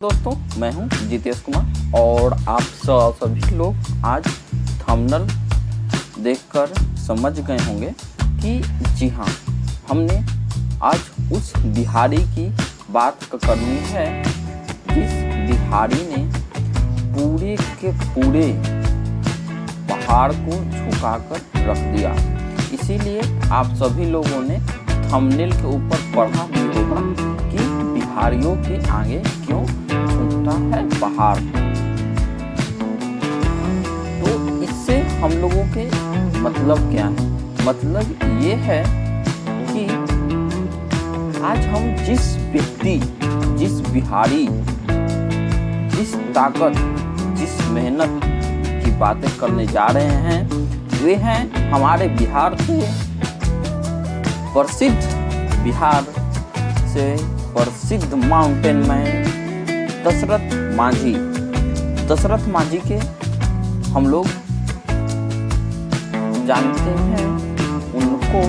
दोस्तों, मैं हूं जितेश कुमार और आप सभी लोग आज थंबनेल देखकर समझ गए होंगे कि जी हाँ, हमने आज उस बिहारी की बात करनी है जिस बिहारी ने पूरे के पूरे पहाड़ को झुकाकर रख दिया। इसीलिए आप सभी लोगों ने थंबनेल के ऊपर पढ़ा भी होगा कि बिहारियों के आगे क्यों झुकता है पहाड़। तो इससे हम लोगों के मतलब क्या है? मतलब ये है कि आज हम जिस व्यक्ति, जिस बिहारी, जिस ताकत, जिस मेहनत की बातें करने जा रहे हैं वे हैं हमारे बिहार से प्रसिद्ध, बिहार से प्रसिद्ध माउंटेन मैन दशरथ मांझी। दशरथ मांझी के हम लोग जानते हैं उनको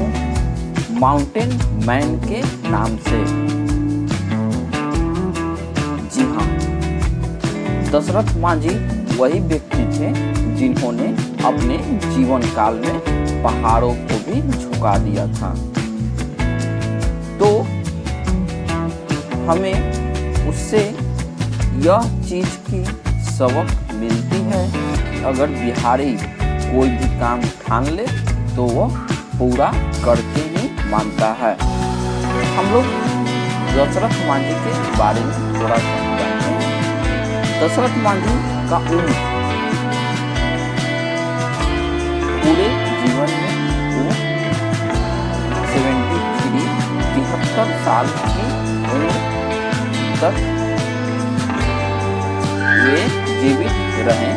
माउंटेन मैन के नाम से। जी हाँ, दशरथ मांझी वही व्यक्ति थे जिन्होंने अपने जीवन काल में पहाड़ों को भी झुका दिया था। तो हमें उससे यह चीज की सबक मिलती है, अगर बिहारी कोई भी काम ठान ले तो वह पूरा करके ही मानता है। हम लोग दशरथ मांझी के बारे में थोड़ा सा जानते हैं। दशरथ मांझी का उम्र पूरे जीवन में वो 73 साल की उम्र तक वे जीवित रहे।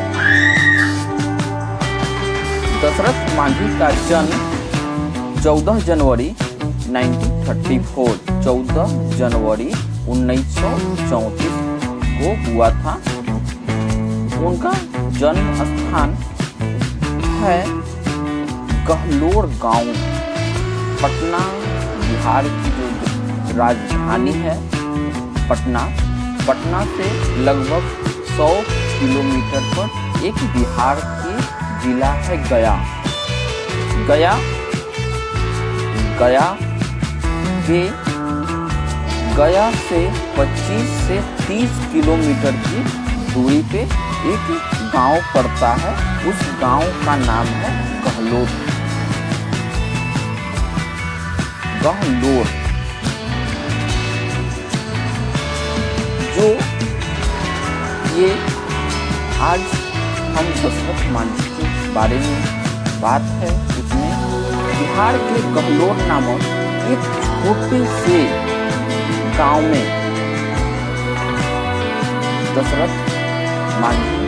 दशरथ मांझी का जन्म 14 जनवरी 1934, 14 जनवरी 1934 को हुआ था। उनका जन्म स्थान है गहलोर गांव, पटना, बिहार की जो राजधानी है पटना से लगभग 100 किलोमीटर पर एक बिहार की जिला है गया से 25 से 30 किलोमीटर की दूरी पे एक गांव पड़ता है। उस गांव का नाम है गहलोर। जो ये आज हम दशरथ मांझी के बारे में बात है, उसमें बिहार के गहलोर नामक एक छोटे से गांव में दशरथ मांझी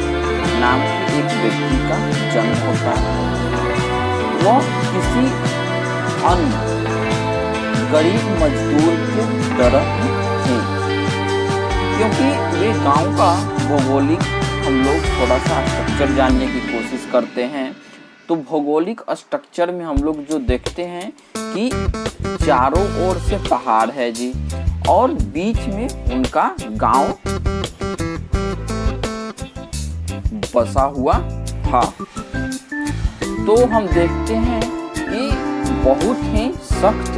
नाम के एक व्यक्ति का जन्म होता है। वह किसी अन्य गरीब मजदूर के तरह थे, क्योंकि वे गांव का भौगोलिक, हम लोग थोड़ा सा स्ट्रक्चर जानने की कोशिश करते हैं तो भौगोलिक स्ट्रक्चर में हम लोग जो देखते हैं कि चारों ओर से पहाड़ है जी, और बीच में उनका गांव बसा हुआ था। तो हम देखते हैं कि बहुत ही सख्त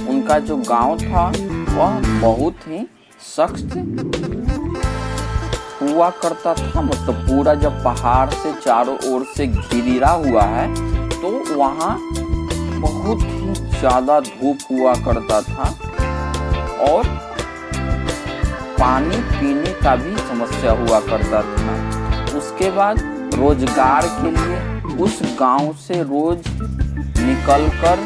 उनका जो गांव था वह बहुत ही सख्त हुआ करता था। मतलब पूरा जब पहाड़ से चारों ओर से घिरा हुआ है तो वहाँ बहुत ही ज्यादा धूप हुआ करता था और पानी पीने का भी समस्या हुआ करता था। उसके बाद रोजगार के लिए उस गांव से रोज निकलकर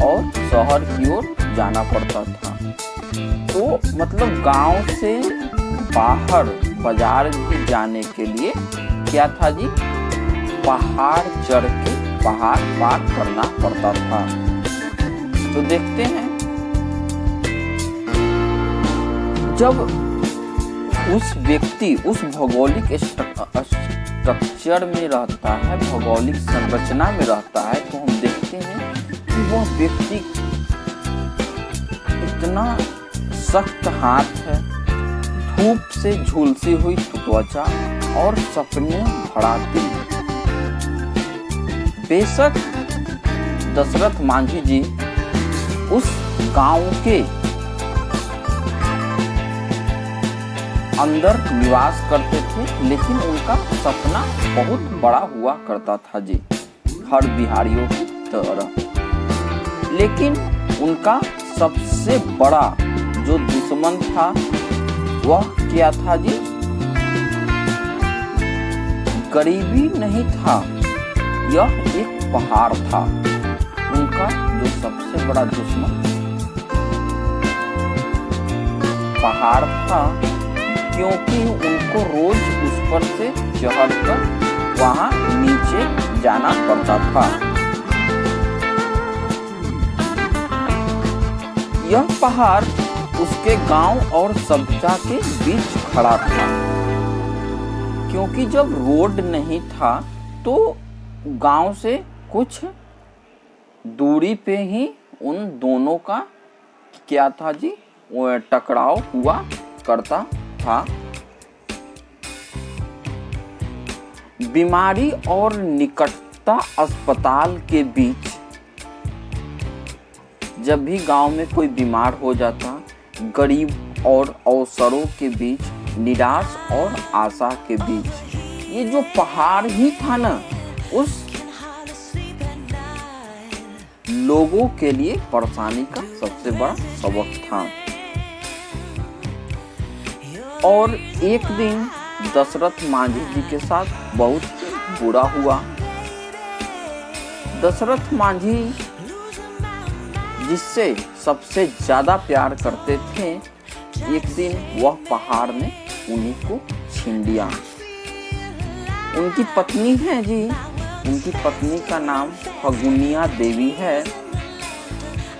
और शहर की ओर जाना पड़ता था। तो मतलब गांव से बाहर बाजार भी जाने के लिए क्या था जी, पहाड़ चढ़ के पहाड़ पार करना पड़ता था। तो देखते हैं जब उस व्यक्ति उस भौगोलिक स्ट्रक्चर में रहता है, भौगोलिक संरचना में रहता है, तो हम देखते हैं कि वह व्यक्ति इतना सख्त हाथ है, धूप से झुलसी हुई त्वचा और सपने भरा दिल। बेशक दशरथ मांझी जी उस गांव के अंदर निवास करते थे, लेकिन उनका सपना बहुत बड़ा हुआ करता था जी, हर बिहारियों की तरह। लेकिन उनका सबसे बड़ा जो दुश्मन था वह क्या था जी? गरीबी नहीं था, यह एक पहाड़ था। उनका जो सबसे बड़ा दुश्मन पहाड़ था, क्योंकि उनको रोज उस पर से चढ़कर वहां नीचे जाना पड़ता था। यह पहाड़ उसके गांव और सभ्यता के बीच खड़ा था, क्योंकि जब रोड नहीं था तो गांव से कुछ दूरी पे ही उन दोनों का क्या था जी, वो टकराव हुआ करता था। बीमारी और निकटता अस्पताल के बीच, जब भी गांव में कोई बीमार हो जाता, गरीब और अवसरों के बीच, निराश और आशा के बीच, ये जो पहाड़ ही था ना, उस लोगों के लिए परेशानी का सबसे बड़ा सबक था। और एक दिन दशरथ मांझी जी के साथ बहुत बुरा हुआ। दशरथ मांझी जिससे सबसे ज्यादा प्यार करते थे, एक दिन वह पहाड़ ने उन्हीं को छीन लिया। उनकी पत्नी है जी, उनकी पत्नी का नाम फगुनिया देवी है।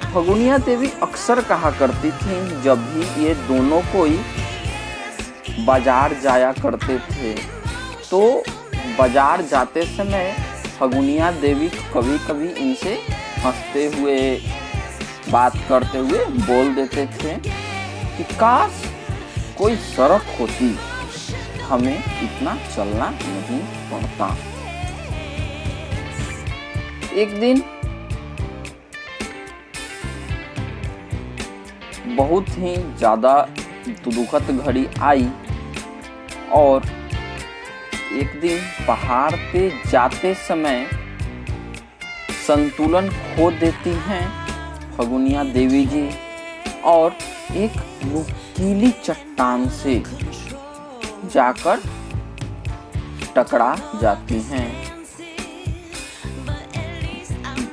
फगुनिया देवी अक्सर कहा करती थी, जब भी ये दोनों कोई बाजार जाया करते थे, तो बाजार जाते समय फगुनिया देवी कभी कभी इनसे हंसते हुए, बात करते हुए बोल देते थे कि काश कोई सड़क होती, हमें इतना चलना नहीं पड़ता। एक दिन बहुत ही ज्यादा दुखद घड़ी आई और एक दिन पहाड़ पे जाते समय संतुलन खो देती हैं फगुनिया देवी जी और एक नुकीली चट्टान से जाकर टकरा जाती हैं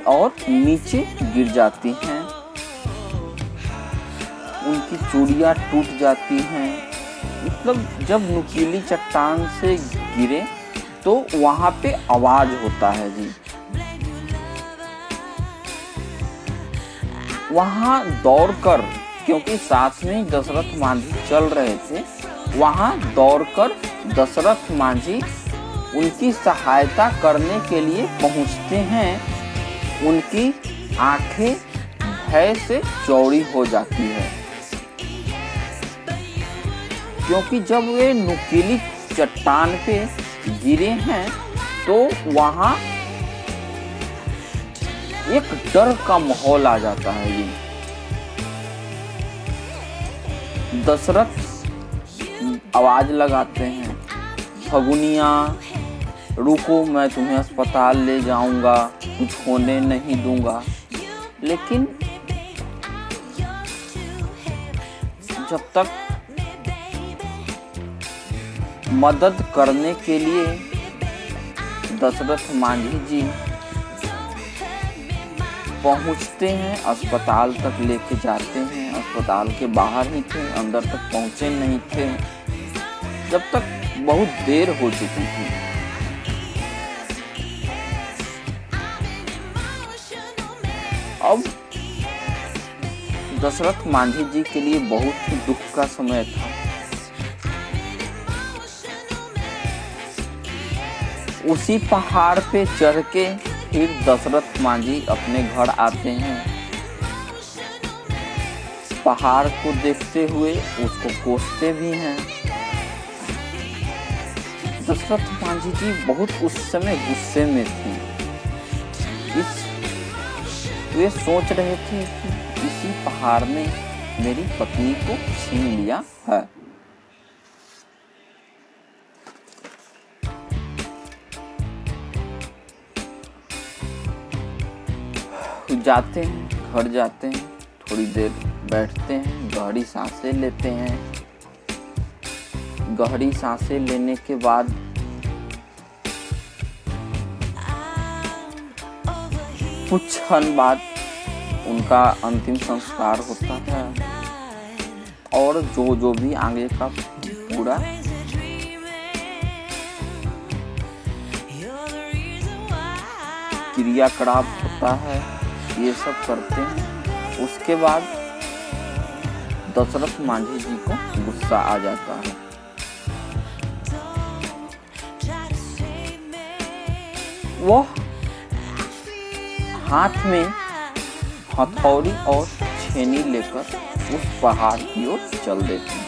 और नीचे गिर जाती हैं। उनकी चूड़ियां टूट जाती हैं। मतलब जब नुकीली चट्टान से गिरे तो वहां पे आवाज होता है जी। वहां दौड़कर, क्योंकि साथ में दशरथ मांझी चल रहे थे, वहां दौड़कर दशरथ मांझी उनकी सहायता करने के लिए पहुंचते हैं। उनकी आंखें भय से चौड़ी हो जाती है, क्योंकि जब वे नुकीली चट्टान पे गिरे हैं तो वहां एक डर का माहौल आ जाता है जी। दशरथ आवाज लगाते हैं, फगुनिया रुको, मैं तुम्हें अस्पताल ले जाऊंगा, कुछ होने नहीं दूंगा। लेकिन जब तक मदद करने के लिए दशरथ मांझी जी पहुंचते हैं, अस्पताल तक लेके जाते हैं। अस्पताल के बाहर ही थे, अंदर तक पहुंचे नहीं थे, जब तक बहुत देर हो चुकी थी। अब दशरथ मांझी जी के लिए बहुत ही दुख का समय था। उसी पहाड़ पे चढ़ के फिर दशरथ मांझी अपने घर आते हैं। पहाड़ को देखते हुए उसको कोसते भी हैं। दशरथ मांझी जी बहुत उस समय गुस्से में थे। वे सोच रहे थे कि इसी पहाड़ ने मेरी पत्नी को छीन लिया है। जाते हैं, घर जाते हैं, थोड़ी देर बैठते हैं, गहरी सांसें लेते हैं। गहरी सांसें लेने के बाद कुछ क्षण बाद उनका अंतिम संस्कार होता है और जो भी आगे का पूरा क्रियाकलाप होता है ये सब करते हैं। उसके बाद दशरथ मांझी जी को गुस्सा आ जाता है। वो हाथ में हथौड़ी और छेनी लेकर उस पहाड़ की ओर चल देते हैं।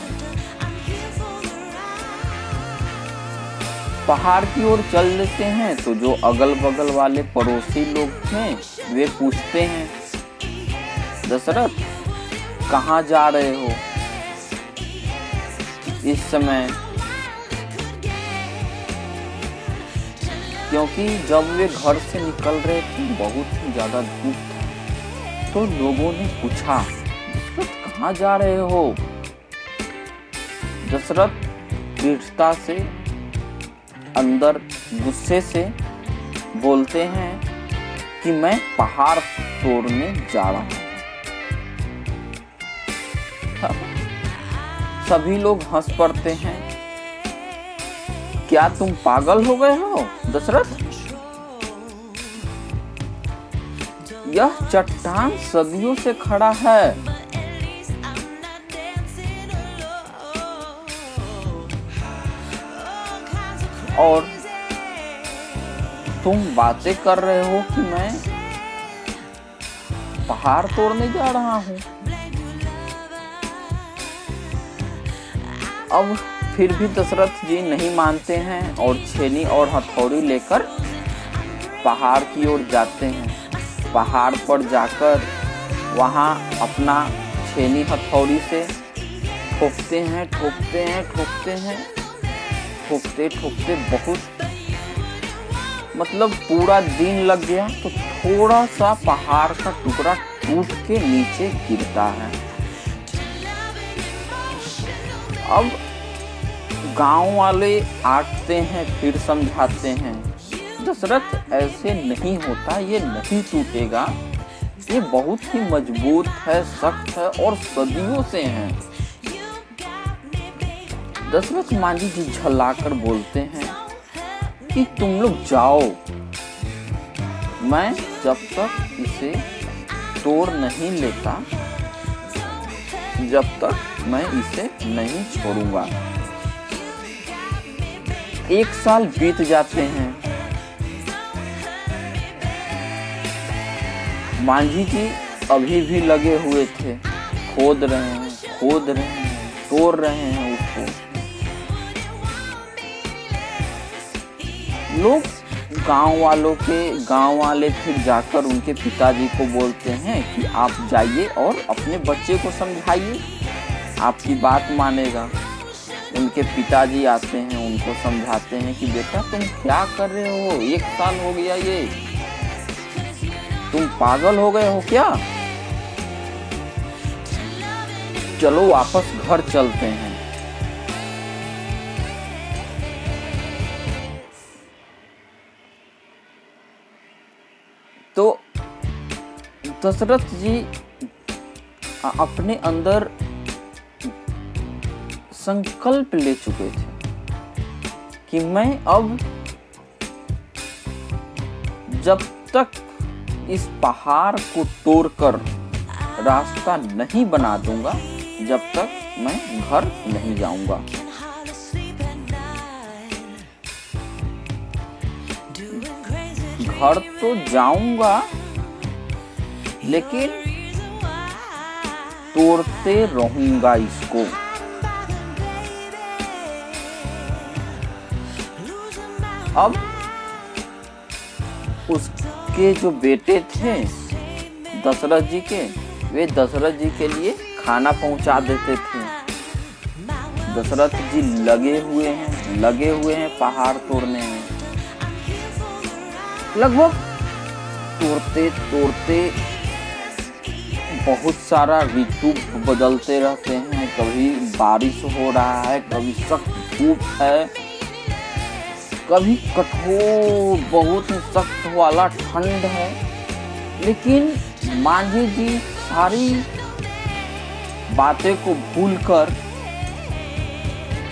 पहाड़ की ओर चल देते हैं तो जो अगल बगल वाले पड़ोसी लोग थे वे पूछते हैं, दशरथ कहाँ जा रहे हो इस समय? क्योंकि जब वे घर से निकल रहे थे बहुत ही ज्यादा धूप था, तो लोगों ने पूछा, दशरथ कहाँ जा रहे हो? दशरथ दृढ़ता से अंदर गुस्से से बोलते हैं कि मैं पहाड़ तोड़ने जा रहा हूं। सभी लोग हंस पड़ते हैं। क्या तुम पागल हो गए हो दशरथ? यह चट्टान सदियों से खड़ा है। और तुम बातें कर रहे हो कि मैं पहाड़ तोड़ने जा रहा हूं। अब फिर भी दशरथ जी नहीं मानते हैं और छेनी और हथौड़ी लेकर पहाड़ की ओर जाते हैं। पहाड़ पर जाकर वहां अपना छेनी हथौड़ी से ठोकते हैं, ठोकते बहुत मतलब पूरा दिन लग गया। तो थोड़ा सा पहाड़ का टुकड़ा टूट के नीचे गिरता है। अब गांव वाले आते हैं, फिर समझाते हैं, दशरथ ऐसे नहीं होता, ये नहीं टूटेगा, ये बहुत ही मजबूत है, सख्त है और सदियों से है। दशरथ मांझी जी झल्लाकर बोलते हैं कि तुम लोग जाओ, मैं जब तक इसे तोड़ नहीं लेता जब तक मैं इसे नहीं छोड़ूंगा। 1 साल बीत जाते हैं। मांझी जी अभी भी लगे हुए थे, खोद रहे हैं, तोड़ रहे हैं उसको। लोग गांव वाले फिर जाकर उनके पिताजी को बोलते हैं कि आप जाइए और अपने बच्चे को समझाइए, आपकी बात मानेगा। उनके पिताजी आते हैं, उनको समझाते हैं कि बेटा तुम क्या कर रहे हो, 1 साल हो गया, ये तुम पागल हो गए हो क्या? चलो वापस घर चलते हैं। तो दशरथ जी अपने अंदर संकल्प ले चुके थे कि मैं अब जब तक इस पहाड़ को तोड़कर रास्ता नहीं बना दूंगा, जब तक मैं घर नहीं जाऊंगा। घर तो जाऊंगा, लेकिन तोड़ते रहूंगा इसको। अब उसके जो बेटे थे दशरथ जी के, वे दशरथ जी के लिए खाना पहुंचा देते थे। दशरथ जी लगे हुए हैं पहाड़ तोड़ने में। लगभग तोड़ते तोड़ते बहुत सारा ऋतु बदलते रहते हैं। कभी बारिश हो रहा है, कभी सख्त धूप है, कभी कठोर बहुत सख्त वाला ठंड है। लेकिन मांझी जी सारी बातें को भूलकर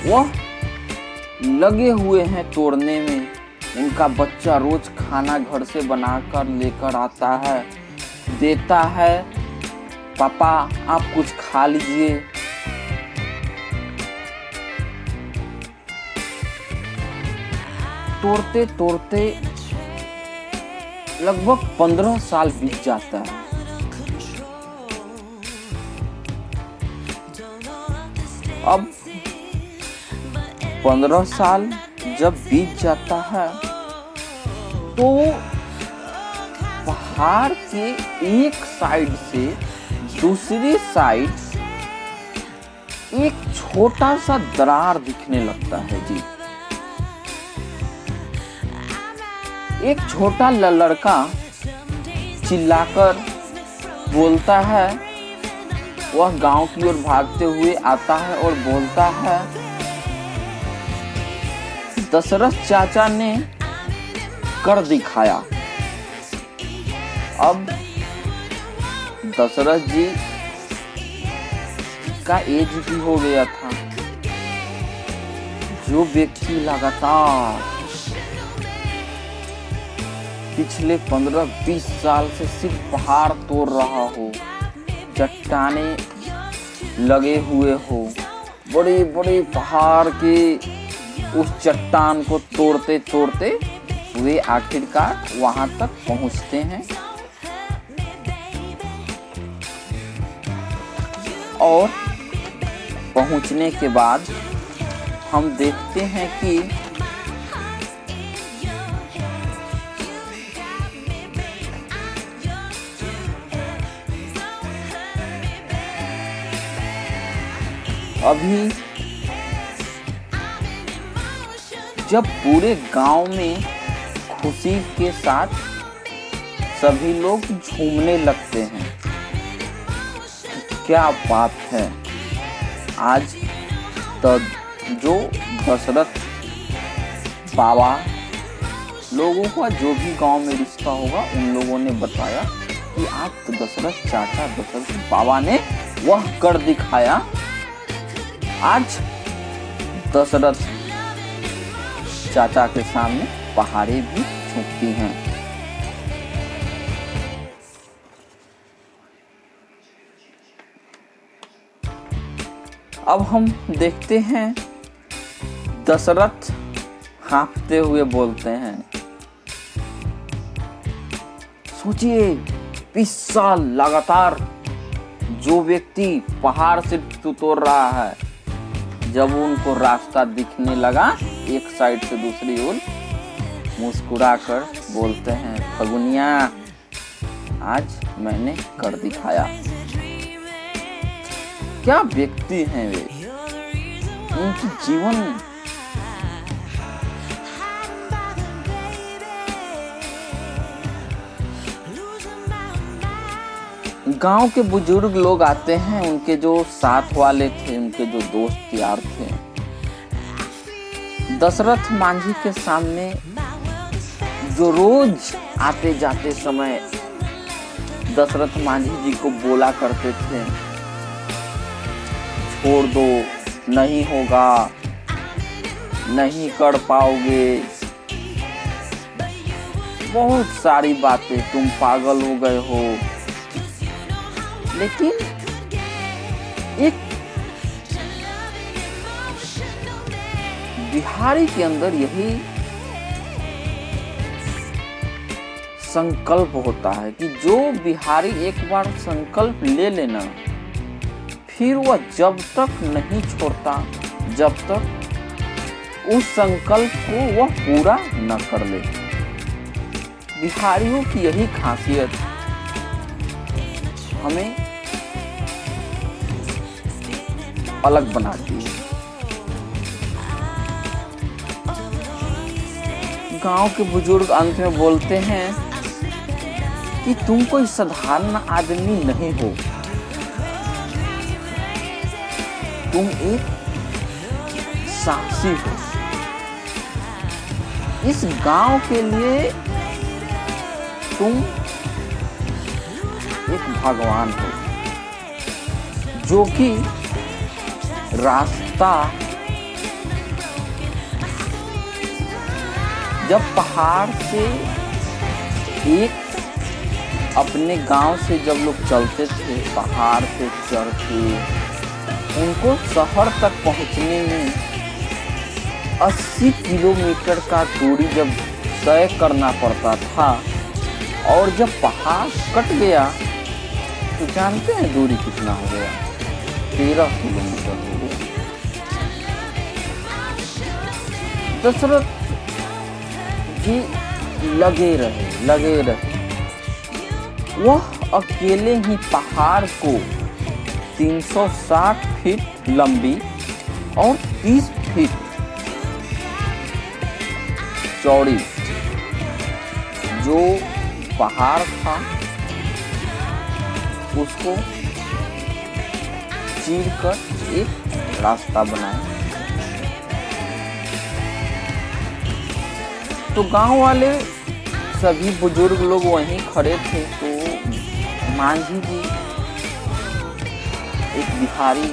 वह लगे हुए हैं तोड़ने में। उनका बच्चा रोज खाना घर से बनाकर लेकर आता है, देता है, पापा आप कुछ खा लीजिए। तोड़ते तोड़ते लगभग 15 साल बीत जाता है। अब 15 साल जब बीत जाता है तो पहाड़ के एक साइड से दूसरी साइड एक छोटा सा दरार दिखने लगता है जी। एक छोटा लड़का चिल्लाकर बोलता है, वह गांव की ओर भागते हुए आता है और बोलता है, दशरथ चाचा ने कर दिखाया। अब दशरथ जी का एज भी हो गया था। जो व्यक्ति लगातार पिछले 15-20 साल से सिर्फ पहाड़ तोड़ रहा हो, चट्टाने लगे हुए हो, बड़े बड़े पहाड़ के उस चट्टान को तोड़ते तोड़ते वे आखिरकार वहां तक पहुंचते हैं। और पहुंचने के बाद हम देखते हैं कि अभी जब पूरे गांव में खुशी के साथ सभी लोग झूमने लगते हैं, क्या बात है, आज जो दशरथ बाबा लोगों का जो भी गांव में रिश्ता होगा उन लोगों ने बताया कि आज दशरथ चाचा दशरथ बाबा ने वह कर दिखाया। आज दशरथ चाचा के सामने पहाड़ें भी झुकती हैं। अब हम देखते हैं दशरथ कांपते हुए बोलते हैं, सोचिए 20 साल लगातार जो व्यक्ति पहाड़ से तोड़ रहा है, जब उनको रास्ता दिखने लगा एक साइड से दूसरी ओर, मुस्कुराकर बोलते हैं, फगुनिया आज मैंने कर दिखाया। क्या व्यक्ति हैं वे, उनकी जीवन गांव के बुजुर्ग लोग आते हैं, उनके जो साथ वाले थे, उनके जो दोस्त यार थे, दशरथ मांझी के सामने जो रोज आते जाते समय दशरथ मांझी जी को बोला करते थे, छोड़ दो, नहीं होगा, नहीं कर पाओगे, बहुत सारी बातें, तुम पागल हो गए हो। लेकिन एक बिहारी के अंदर यही संकल्प होता है कि जो बिहारी एक बार संकल्प ले लेना फिर वह जब तक नहीं छोड़ता जब तक उस संकल्प को वह पूरा न कर ले। बिहारियों की यही खासियत हमें अलग बनाती है। गांव के बुजुर्ग अंत में बोलते हैं कि तुम कोई साधारण आदमी नहीं हो, तुम एक साहसी हो। इस गांव के लिए तुम एक भगवान हो, जो कि रास्ता जब पहाड़ से एक अपने गांव से जब लोग चलते थे, पहाड़ से चढ़ के उनको शहर तक पहुंचने में 80 किलोमीटर का दूरी जब तय करना पड़ता था, और जब पहाड़ कट गया तो जानते हैं दूरी कितना हो गया? 13 किलोमीटर हो गया। दशरथ जी लगे रहे। वह अकेले ही पहाड़ को 360 फीट लंबी और 30 फीट चौड़ी जो पहाड़ था उसको चीरकर एक रास्ता बनाया। तो गांव वाले सभी बुजुर्ग लोग वहीं खड़े थे। तो मांझी जी एक बिहारी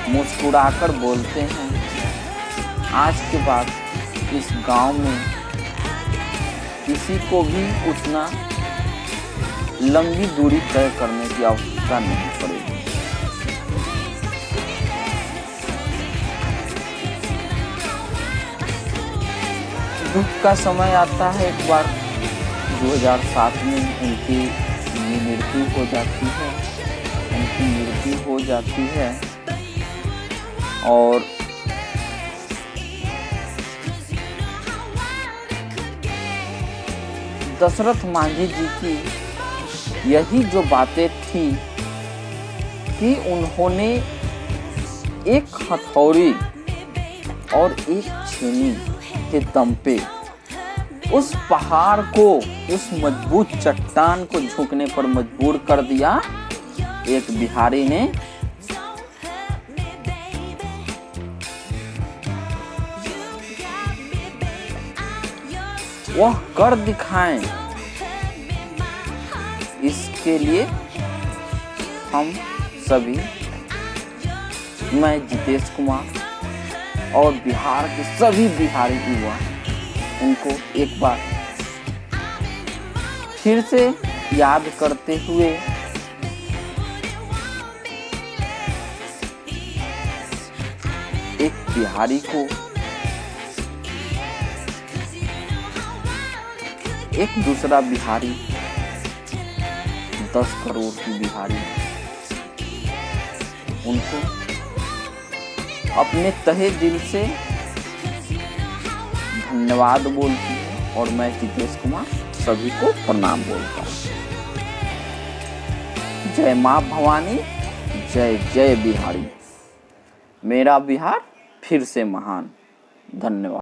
मुस्कुराकर बोलते हैं, आज के बाद इस गांव में किसी को भी उतना लंबी दूरी तय करने की आवश्यकता नहीं पड़ेगी। दुख का समय आता है। एक बार 2007 में उनकी मृत्यु हो जाती है और दशरथ मांझी जी की यही जो बातें थी कि उन्होंने एक हथौड़ी और एक छेनी के दम पे उस पहाड़ को, उस मजबूत चट्टान को झुकने पर मजबूर कर दिया। एक बिहारी ने वह कर दिखाएं। इसके लिए हम सभी, मैं जितेश कुमार और बिहार के सभी बिहारी युवा, उनको एक बार फिर से याद करते हुए एक बिहारी को, एक दूसरा बिहारी, 10 करोड़ की बिहारी, उनको अपने तहे दिल से धन्यवाद बोलती हूँ। और मैं जितेश कुमार सभी को प्रणाम बोलता हूँ। जय माँ भवानी, जय जय बिहारी। मेरा बिहार फिर से महान। धन्यवाद।